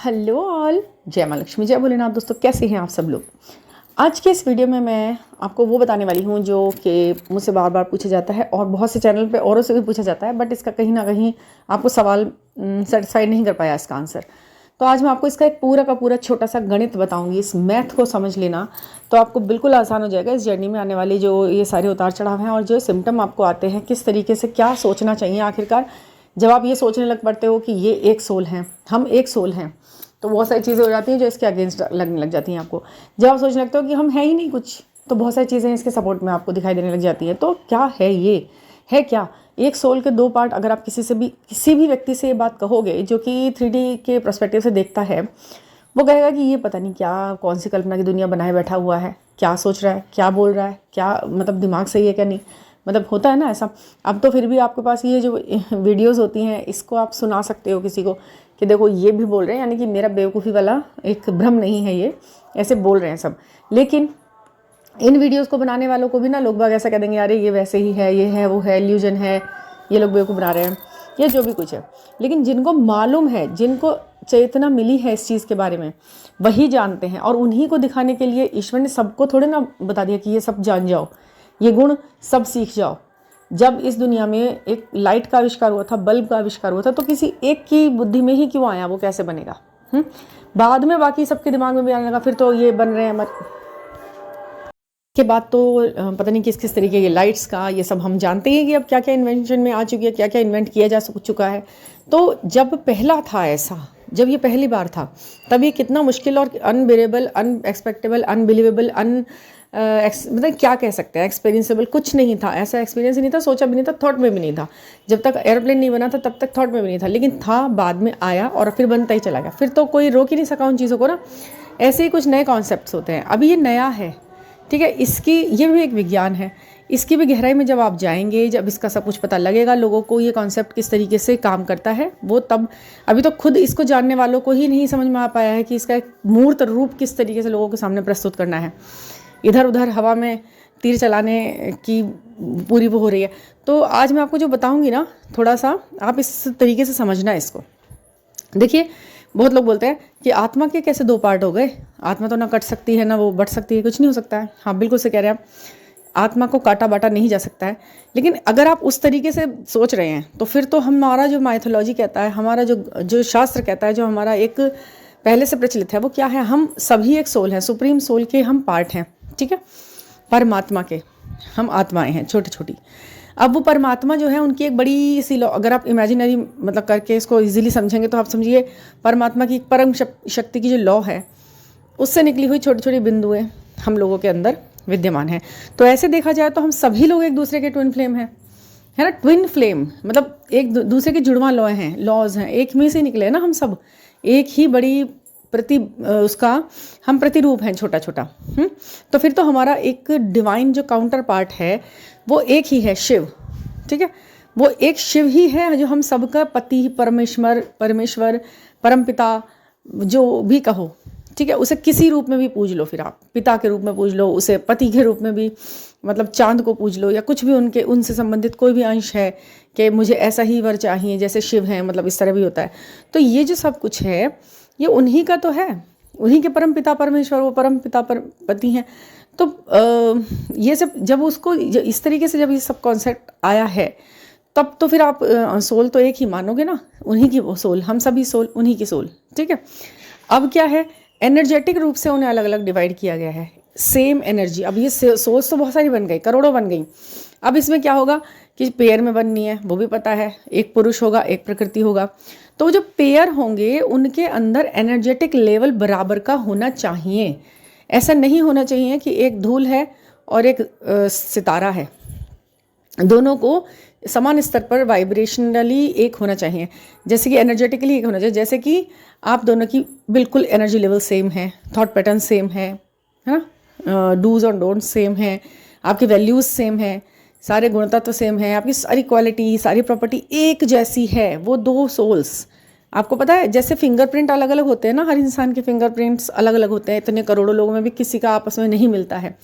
Hello all, जय माँ लक्ष्मी, जय भोलेनाथ। दोस्तों कैसे हैं आप सब लोग। आज के इस वीडियो में मैं आपको वो बताने वाली हूँ जो कि मुझसे बार बार पूछा जाता है और बहुत से चैनल पे औरों से भी पूछा जाता है, बट इसका कहीं ना कहीं आपको सवाल सेटिस्फाइड नहीं कर पाया इसका आंसर। तो आज मैं आपको इसका एक पूरा का पूरा छोटा सा गणित बताऊंगी। इस मैथ को समझ लेना तो आपको बिल्कुल आसान हो जाएगा इस जर्नी में आने वाली जो ये सारे उतार चढ़ाव हैं और जो सिम्टम आपको आते हैं, किस तरीके से क्या सोचना चाहिए। आखिरकार जब आप ये सोचने लग पड़ते हो कि ये एक सोल हैं, हम एक सोल हैं, तो बहुत सारी चीज़ें हो जाती हैं जो इसके अगेंस्ट लगने लग जाती हैं आपको। जब आप सोचने लगते हो कि हम हैं ही नहीं कुछ, तो बहुत सारी चीज़ें इसके सपोर्ट में आपको दिखाई देने लग जाती हैं। तो क्या है ये, है क्या एक सोल के दो पार्ट। अगर आप किसी भी व्यक्ति से ये बात कहोगे जो कि 3D के पर्सपेक्टिव से देखता है, वो कहेगा कि ये पता नहीं क्या कौन सी कल्पना की दुनिया बनाए बैठा हुआ है, क्या सोच रहा है, क्या बोल रहा है, क्या मतलब दिमाग सही है क्या नहीं, मतलब होता है ना ऐसा। अब तो फिर भी आपके पास ये जो वीडियोस होती हैं इसको आप सुना सकते हो किसी को कि देखो ये भी बोल रहे हैं, यानी कि मेरा बेवकूफ़ी वाला एक भ्रम नहीं है, ये ऐसे बोल रहे हैं सब। लेकिन इन वीडियोस को बनाने वालों को भी ना लोग बाग ऐसा कह देंगे, अरे ये वैसे ही है, ये है, वो है, इल्यूजन है, ये लोग बेवकूफ़ बना रहे हैं, ये जो भी कुछ है। लेकिन जिनको मालूम है, जिनको चेतना मिली है इस चीज़ के बारे में, वही जानते हैं। और उन्हीं को दिखाने के लिए ईश्वर ने सबको थोड़े ना बता दिया कि ये सब जान जाओ, ये गुण सब सीख जाओ। जब इस दुनिया में एक लाइट का आविष्कार हुआ था, बल्ब का आविष्कार हुआ था, तो किसी एक की बुद्धि में ही क्यों आया, वो कैसे बनेगा। बाद में बाकी सबके दिमाग में भी आने लगा, फिर तो ये बन रहे हैं के बाद तो पता नहीं किस किस तरीके के लाइट्स का, ये सब हम जानते हैं कि अब क्या क्या इन्वेंशन में आ चुकी है, क्या क्या इन्वेंट किया जा चुका है। तो जब पहला था ऐसा, जब ये पहली बार था, तब ये कितना मुश्किल और अनबेरेबल, अनएक्सपेक्टेबल, अनबिलीवेबल, मतलब क्या कह सकते हैं, एक्सपीरियंसेबल कुछ नहीं था। ऐसा एक्सपीरियंस ही नहीं था, सोचा भी नहीं था, थॉट में भी नहीं था। जब तक एयरप्लेन नहीं बना था तब तक थॉट में भी नहीं था, लेकिन था, बाद में आया और फिर बनता ही चला गया। फिर तो कोई रोक ही नहीं सका उन चीज़ों को ना। ऐसे ही कुछ नए कॉन्सेप्ट्स होते हैं। अभी ये नया है, ठीक है, ये भी एक विज्ञान है। इसकी भी गहराई में जब आप जाएंगे, जब इसका सब कुछ पता लगेगा लोगों को, ये कॉन्सेप्ट किस तरीके से काम करता है, वो तब, अभी तो खुद इसको जानने वालों को ही नहीं समझ में आ पाया है कि इसका एक मूर्त रूप किस तरीके से लोगों के सामने प्रस्तुत करना है। इधर उधर हवा में तीर चलाने की पूरी वो हो रही है। तो आज मैं आपको जो बताऊंगी ना, थोड़ा सा आप इस तरीके से समझना है इसको। देखिए, बहुत लोग बोलते हैं कि आत्मा के कैसे दो पार्ट हो गए, आत्मा तो ना कट सकती है ना वो बढ़ सकती है, कुछ नहीं हो सकता है। हाँ, बिल्कुल से कह रहे हैं आप, आत्मा को काटा बाटा नहीं जा सकता है। लेकिन अगर आप उस तरीके से सोच रहे हैं तो फिर तो हमारा जो माइथोलॉजी कहता है, हमारा जो शास्त्र कहता है, जो हमारा एक पहले से प्रचलित है, वो क्या है, हम सभी एक सोल हैं, सुप्रीम सोल के हम पार्ट हैं, ठीक है, परमात्मा के हम आत्माएं हैं, छोटी छोटी। अब वो परमात्मा जो है, उनकी एक बड़ी सी लॉ, अगर आप इमेजिनरी मतलब करके इसको इजीली समझेंगे तो आप समझिए परमात्मा की एक परम शक्ति की जो लॉ है, उससे निकली हुई छोटी छोटी बिंदुएं हम लोगों के अंदर विद्यमान है। तो ऐसे देखा जाए तो हम सभी लोग एक दूसरे के ट्विन फ्लेम हैं, है ना। ट्विन फ्लेम मतलब एक दूसरे के जुड़वा लॉज हैं, एक में से निकले हैं ना हम सब, एक ही बड़ी उसका हम प्रतिरूप हैं, छोटा छोटा। तो फिर तो हमारा एक डिवाइन जो काउंटर पार्ट है वो एक ही है, शिव, ठीक है। वो एक शिव ही है जो हम सबका पति, परमेश्वर, परमपिता, जो भी कहो, ठीक है। उसे किसी रूप में भी पूज लो, फिर आप पिता के रूप में पूज लो, उसे पति के रूप में भी, मतलब चांद को पूज लो, या कुछ भी उनसे संबंधित कोई भी अंश है कि मुझे ऐसा ही वर चाहिए जैसे शिव है, मतलब इस तरह भी होता है। तो ये जो सब कुछ है ये उन्हीं का तो है, उन्हीं के परम पिता परमेश्वर, वो परम पिता पति हैं। तो ये सब जब उसको इस तरीके से जब ये सब कॉन्सेप्ट आया है, तब तो फिर आप सोल तो एक ही मानोगे ना, उन्हीं की वो सोल, हम सभी सोल उन्हीं की सोल, ठीक है। अब क्या है, एनर्जेटिक रूप से उन्हें अलग अलग डिवाइड किया गया है, सेम एनर्जी। अब ये सोल्स तो बहुत सारी बन गई, करोड़ों बन गई। अब इसमें क्या होगा कि पेयर में बननी है, वो भी पता है, एक पुरुष होगा, एक प्रकृति होगा। तो जो पेयर होंगे उनके अंदर एनर्जेटिक लेवल बराबर का होना चाहिए। ऐसा नहीं होना चाहिए कि एक धूल है और एक सितारा है, दोनों को समान स्तर पर वाइब्रेशनली एक होना चाहिए, जैसे कि एनर्जेटिकली एक होना चाहिए। जैसे कि आप दोनों की बिल्कुल एनर्जी लेवल सेम है, थॉट पैटर्न सेम है ना, डूज और डोंट सेम है, आपकी वैल्यूज सेम है, सारे गुण तत्व सेम है, आपकी सारी क्वालिटी, सारी प्रॉपर्टी एक जैसी है। वो दो सोल्स, आपको पता है जैसे फिंगरप्रिंट अलग अलग होते हैं ना, हर इंसान के फिंगरप्रिंट्स अलग अलग होते हैं, इतने करोड़ों लोगों में भी किसी का आपस में नहीं मिलता है।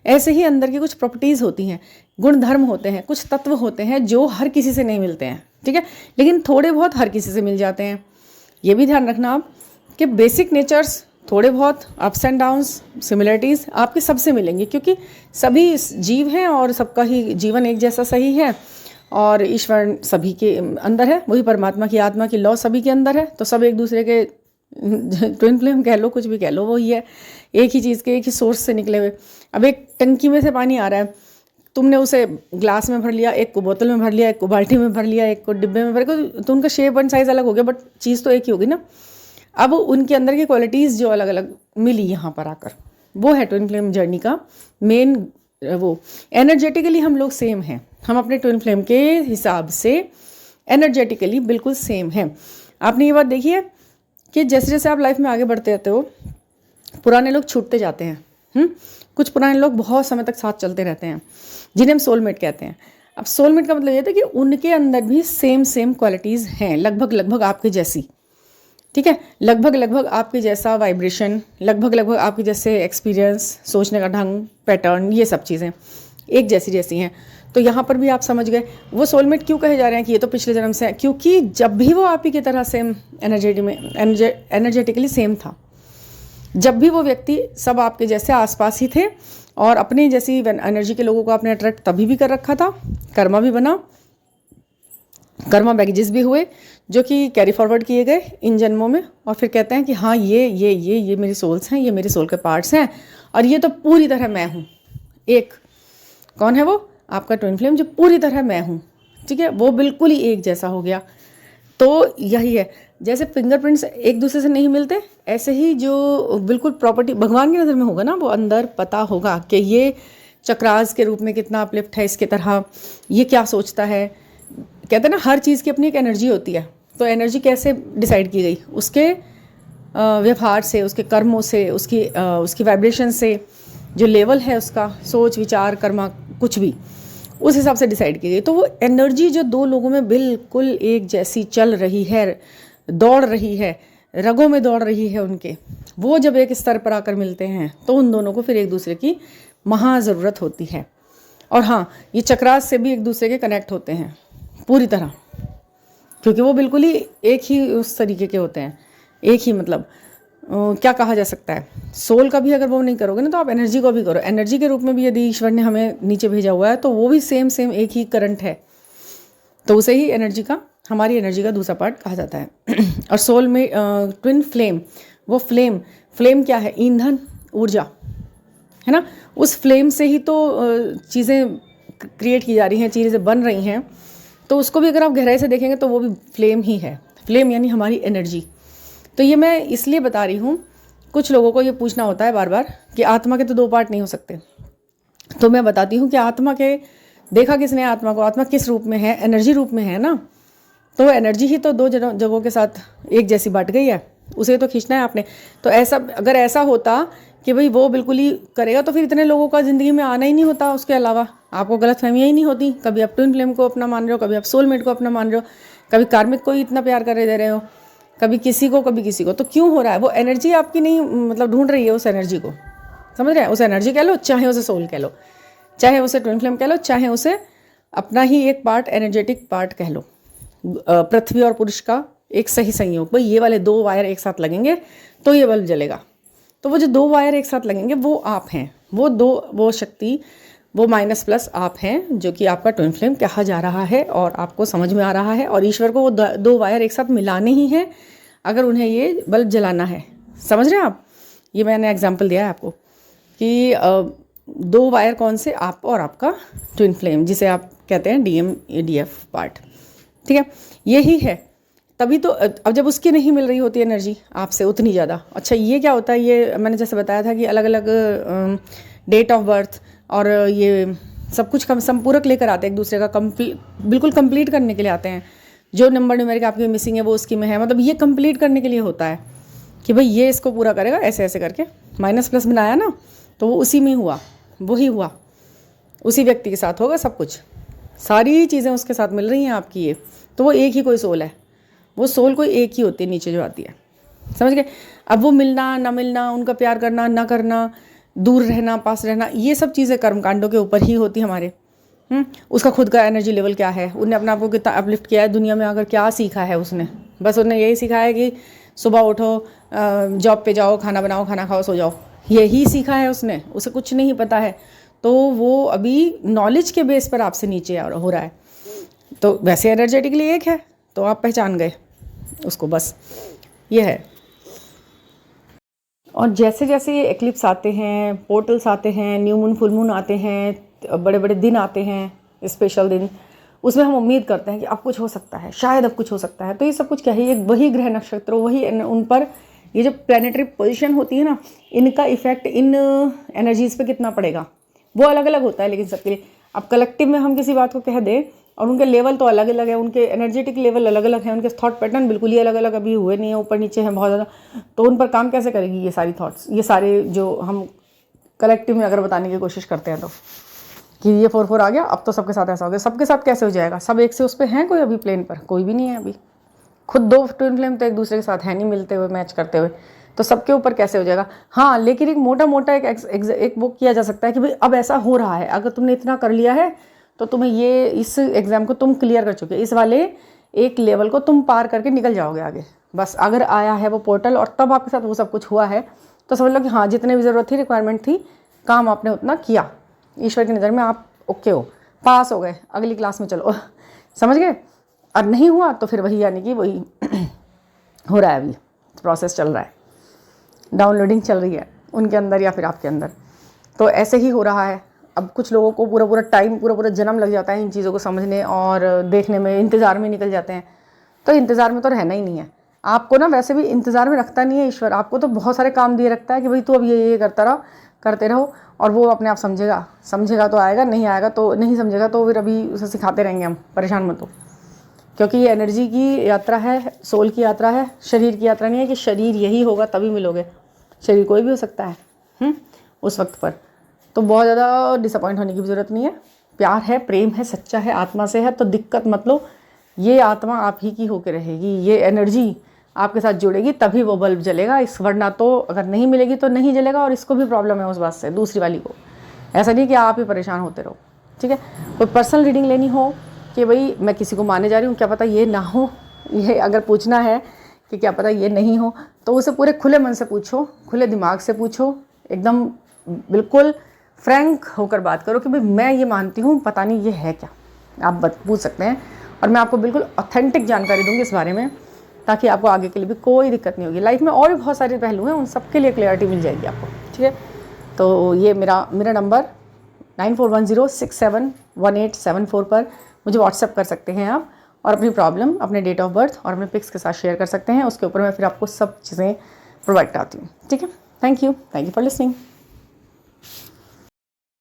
ऐसे ही अंदर की कुछ प्रॉपर्टीज़ होती हैं, गुण धर्म होते हैं, कुछ तत्व होते हैं जो हर किसी से नहीं मिलते हैं, ठीक है, लेकिन थोड़े बहुत हर किसी से मिल जाते हैं। ये भी ध्यान रखना आप कि बेसिक नेचर्स थोड़े बहुत अप्स एंड डाउन्स सिमिलरिटीज़ आपके सबसे मिलेंगे, क्योंकि सभी जीव हैं और सबका ही जीवन एक जैसा सही है और ईश्वर सभी के अंदर है, वही परमात्मा की आत्मा की लौ सभी के अंदर है। तो सब एक दूसरे के ट्विन फ्लेम कह लो, कुछ भी कह लो, वही है, एक ही चीज़ के एक ही सोर्स से निकले हुए। अब एक टंकी में से पानी आ रहा है, तुमने उसे ग्लास में भर लिया, एक को बोतल में भर लिया, एक को बाल्टी में भर लिया, एक को डिब्बे में भर लिया, तो उनका शेप एंड साइज़ अलग हो गया, बट चीज़ तो एक ही होगी ना। अब उनके अंदर की क्वालिटीज़ जो अलग अलग मिली यहाँ पर आकर, वो है ट्विन फ्लेम जर्नी का मेन वो। एनर्जेटिकली हम लोग सेम हैं, हम अपने ट्विन फ्लेम के हिसाब से एनर्जेटिकली बिल्कुल सेम हैं। आपने ये बात देखी है कि जैसे जैसे आप लाइफ में आगे बढ़ते रहते हो, पुराने लोग छूटते जाते हैं। कुछ पुराने लोग बहुत समय तक साथ चलते रहते हैं, जिन्हें हम सोलमेट कहते हैं। अब सोलमेट का मतलब ये था कि उनके अंदर भी सेम क्वालिटीज़ हैं, लगभग लगभग आपके जैसी, ठीक है, लगभग लगभग आपके जैसा वाइब्रेशन, लगभग लगभग आपके जैसे एक्सपीरियंस, सोचने का ढंग, पैटर्न, ये सब चीज़ें एक जैसी हैं। तो यहाँ पर भी आप समझ गए वो सोलमेट क्यों कहे जा रहे हैं कि ये तो पिछले जन्म से है, क्योंकि जब भी वो आप ही की तरह सेम एनर्जेटिकली सेम था, जब भी वो व्यक्ति सब आपके जैसे आसपास ही थे और अपने जैसी एनर्जी के लोगों को आपने अट्रैक्ट तभी भी कर रखा था, कर्मा भी बना, कर्मा बैगेजेस भी हुए जो कि कैरी फॉरवर्ड किए गए इन जन्मों में, और फिर कहते हैं कि हाँ ये मेरी सोल्स हैं, ये मेरे सोल के पार्ट्स हैं और ये तो पूरी तरह मैं हूँ। एक कौन है वो? आपका ट्विन फ्लेम, जो पूरी तरह मैं हूँ, ठीक है, वो बिल्कुल ही एक जैसा हो गया। तो यही है, जैसे फिंगरप्रिंट्स एक दूसरे से नहीं मिलते, ऐसे ही जो बिल्कुल प्रॉपर्टी भगवान की नज़र में होगा ना, वो अंदर पता होगा कि ये चक्रास के रूप में कितना अपलिफ्ट है इसके तरह, ये क्या सोचता है। कहते हैं ना हर चीज़ की अपनी एक एनर्जी होती है, तो एनर्जी कैसे डिसाइड की गई? उसके व्यवहार से, उसके कर्मों से, उसकी वाइब्रेशन से, जो लेवल है उसका, सोच विचार कर्मा कुछ भी उस हिसाब से डिसाइड की गई। तो वो एनर्जी जो दो लोगों में बिल्कुल एक जैसी चल रही है, दौड़ रही है, रगों में दौड़ रही है उनके, वो जब एक स्तर पर आकर मिलते हैं तो उन दोनों को फिर एक दूसरे की महा ज़रूरत होती है। और हाँ, ये चक्रास से भी एक दूसरे के कनेक्ट होते हैं पूरी तरह, क्योंकि वो बिल्कुल ही एक ही उस तरीके के होते हैं, एक ही मतलब क्या कहा जा सकता है, सोल का भी अगर वो नहीं करोगे ना तो आप एनर्जी को भी करो। एनर्जी के रूप में भी यदि ईश्वर ने हमें नीचे भेजा हुआ है तो वो भी सेम एक ही करंट है, तो उसे ही एनर्जी का, हमारी एनर्जी का दूसरा पार्ट कहा जाता है। और सोल में ट्विन फ्लेम, वो फ्लेम क्या है? ईंधन, ऊर्जा है ना, उस फ्लेम से ही तो चीज़ें क्रिएट की जा रही हैं, चीज़ें बन रही हैं। तो उसको भी अगर आप गहराई से देखेंगे तो वो भी फ्लेम ही है। फ्लेम यानी हमारी एनर्जी। तो ये मैं इसलिए बता रही हूँ, कुछ लोगों को ये पूछना होता है बार बार कि आत्मा के तो दो पार्ट नहीं हो सकते, तो मैं बताती हूँ कि आत्मा के देखा किसने आत्मा को? आत्मा किस रूप में है? एनर्जी रूप में है ना, तो एनर्जी ही तो दो जगहों के साथ एक जैसी बट गई है, उसे तो खींचना है आपने। तो ऐसा अगर ऐसा होता कि भाई वो बिल्कुल ही करेगा तो फिर इतने लोगों का ज़िंदगी में आना ही नहीं होता, उसके अलावा आपको गलतफहमियाँ ही नहीं होती। कभी आप ट्विन फ्लेम को अपना मान रहे हो, कभी आप सोलमेट को अपना मान रहे हो, कभी कार्मिक को ही इतना प्यार कर दे रहे हो, कभी किसी को कभी किसी को। तो क्यों हो रहा है? वो एनर्जी आपकी नहीं मतलब ढूंढ रही है उस एनर्जी को, समझ रहे हैं? उस एनर्जी कह लो, चाहे उसे सोल कह लो, चाहे उसे ट्विन फ्लेम कह लो, चाहे उसे अपना ही एक पार्ट, एनर्जेटिक पार्ट कह लो। पृथ्वी और पुरुष का एक सही संयोग, भाई ये वाले दो वायर एक साथ लगेंगे तो ये बल्ब जलेगा। तो वो जो दो वायर एक साथ लगेंगे वो आप हैं, वो शक्ति, वो माइनस प्लस आप हैं, जो कि आपका ट्विन फ्लेम कहा जा रहा है और आपको समझ में आ रहा है। और ईश्वर को वो दो वायर एक साथ मिलाने ही हैं अगर उन्हें ये बल्ब जलाना है। समझ रहे हैं आप? ये मैंने एग्जाम्पल दिया है आपको कि दो वायर कौन से? आप और आपका ट्विन फ्लेम, जिसे आप कहते हैं डीएम डीएफ पार्ट, ठीक है, यही है। तभी तो अब जब उसकी नहीं मिल रही होती एनर्जी आपसे उतनी ज़्यादा। अच्छा, ये क्या होता है? ये मैंने जैसे बताया था कि अलग अलग डेट ऑफ बर्थ और ये सब कुछ संपूरक लेकर आते हैं एक दूसरे का, बिल्कुल कंप्लीट करने के लिए आते हैं। जो नंबर न्यूमेरिक आपकी मिसिंग है वो उसकी में है, मतलब ये कंप्लीट करने के लिए होता है कि भाई ये इसको पूरा करेगा, ऐसे ऐसे करके माइनस प्लस बनाया ना, तो वो उसी में हुआ, वही हुआ, उसी व्यक्ति के साथ होगा सब कुछ, सारी चीज़ें उसके साथ मिल रही हैं आपकी। ये तो वो एक ही कोई सोल है, वो सोल कोई एक ही होती है नीचे जो आती है, समझ गए? अब वो मिलना ना मिलना, उनका प्यार करना ना करना, दूर रहना पास रहना, ये सब चीज़ें कर्मकांडों के ऊपर ही होती हमारे। उसका खुद का एनर्जी लेवल क्या है, उन्हें अपने आप को कितना अपलिफ्ट किया है, दुनिया में आकर क्या सीखा है उसने? बस उन्हें यही सीखा है कि सुबह उठो, जॉब पे जाओ, खाना बनाओ, खाना खाओ, सो जाओ, यही सीखा है उसने, उसे कुछ नहीं पता है। तो वो अभी नॉलेज के बेस पर आपसे नीचे हो रहा है। तो वैसे एनर्जेटिकली एक है, तो आप पहचान गए उसको, बस ये है। और जैसे जैसे ये एक्लिप्स आते हैं, पोर्टल्स आते हैं, न्यू मून, फुल मून आते हैं, बड़े बड़े दिन आते हैं, स्पेशल दिन, उसमें हम उम्मीद करते हैं कि अब कुछ हो सकता है, शायद अब कुछ हो सकता है। तो ये सब कुछ क्या है, ये वही ग्रह नक्षत्र, वही उन पर ये जो प्लानिटरी पोजीशन होती है ना, इनका इफेक्ट इन एनर्जीज पे कितना पड़ेगा वो अलग अलग होता है। लेकिन सबके लिए अब कलेक्टिव में हम किसी बात को कह दें, और उनके लेवल तो अलग अलग है, उनके एनर्जेटिक लेवल अलग अलग है, उनके थॉट पैटर्न बिल्कुल ही अलग अलग अभी हुए नहीं है, ऊपर नीचे हैं बहुत ज़्यादा। तो उन पर काम कैसे करेगी ये सारी थॉट्स, ये सारे जो हम कलेक्टिव में अगर बताने की कोशिश करते हैं तो कि ये 4-4 आ गया, अब तो सबके साथ ऐसा हो गया, सबके साथ कैसे हो जाएगा? सब एक से उस पर हैं कोई अभी प्लेन पर? कोई भी नहीं है अभी। खुद 2 ट्विन फ्लेम तो एक दूसरे के साथ है नहीं मिलते हुए, मैच करते हुए, तो सबके ऊपर कैसे हो जाएगा? हाँ, लेकिन एक मोटा मोटा एक वो किया जा सकता है कि भाई अब ऐसा हो रहा है, अगर तुमने इतना कर लिया है तो तुम्हें ये इस एग्ज़ाम को तुम क्लियर कर चुके, इस वाले एक लेवल को तुम पार करके निकल जाओगे आगे। बस अगर आया है वो पोर्टल और तब आपके साथ वो सब कुछ हुआ है, तो समझ लो कि हाँ, जितने भी ज़रूरत थी, रिक्वायरमेंट थी, काम आपने उतना किया, ईश्वर की नज़र में आप ओके हो, पास हो गए, अगली क्लास में चलो, समझ गए। और नहीं हुआ तो फिर वही, यानी कि वही हो रहा है, अभी प्रोसेस चल रहा है, डाउनलोडिंग चल रही है उनके अंदर या फिर आपके अंदर। तो ऐसे ही हो रहा है। अब कुछ लोगों को पूरा टाइम, पूरा जन्म लग जाता है इन चीज़ों को समझने और देखने में, इंतज़ार में निकल जाते हैं। तो इंतज़ार में तो रहना ही नहीं है आपको ना, वैसे भी इंतज़ार में रखता नहीं है ईश्वर, आपको तो बहुत सारे काम दिए रखता है कि भाई तू अब ये करते रहो, और वो अपने आप समझेगा तो आएगा, नहीं आएगा तो नहीं समझेगा, तो फिर अभी उसे सिखाते रहेंगे हम, परेशान मत हो। क्योंकि ये एनर्जी की यात्रा है, सोल की यात्रा है, शरीर की यात्रा नहीं है कि शरीर यही होगा तभी मिलोगे। शरीर कोई भी हो सकता है उस वक्त पर। तो बहुत ज़्यादा डिसअपॉइंट होने की ज़रूरत नहीं है। प्यार है, प्रेम है, सच्चा है, आत्मा से है, तो दिक्कत मत लो। ये आत्मा आप ही की होकर रहेगी, ये एनर्जी आपके साथ जुड़ेगी तभी वो बल्ब जलेगा, इस वरना तो अगर नहीं मिलेगी तो नहीं जलेगा। और इसको भी प्रॉब्लम है उस बात से, दूसरी वाली को। ऐसा नहीं कि आप ही परेशान होते रहो, ठीक है। कोई पर्सनल रीडिंग लेनी हो कि भाई मैं किसी को मानने जा रही हूँ, क्या पता ये ना हो, ये अगर पूछना है कि क्या पता ये नहीं हो, तो उसे पूरे खुले मन से पूछो, खुले दिमाग से पूछो, एकदम बिल्कुल फ्रैंक होकर बात करो कि भाई मैं ये मानती हूँ, पता नहीं ये है क्या, आप पूछ सकते हैं। और मैं आपको बिल्कुल ऑथेंटिक जानकारी दूंगी इस बारे में, ताकि आपको आगे के लिए भी कोई दिक्कत नहीं होगी। लाइफ में और भी बहुत सारे पहलू हैं, उन सब के लिए क्लैरिटी मिल जाएगी आपको, ठीक है। तो ये मेरा नंबर 9410671874 पर मुझे व्हाट्सएप कर सकते हैं आप, और अपनी प्रॉब्लम, अपने डेट ऑफ बर्थ और अपने पिक्स के साथ शेयर कर सकते हैं। उसके ऊपर मैं फिर आपको सब चीज़ें प्रोवाइड कराती हूँ, ठीक है। Thank you for listening.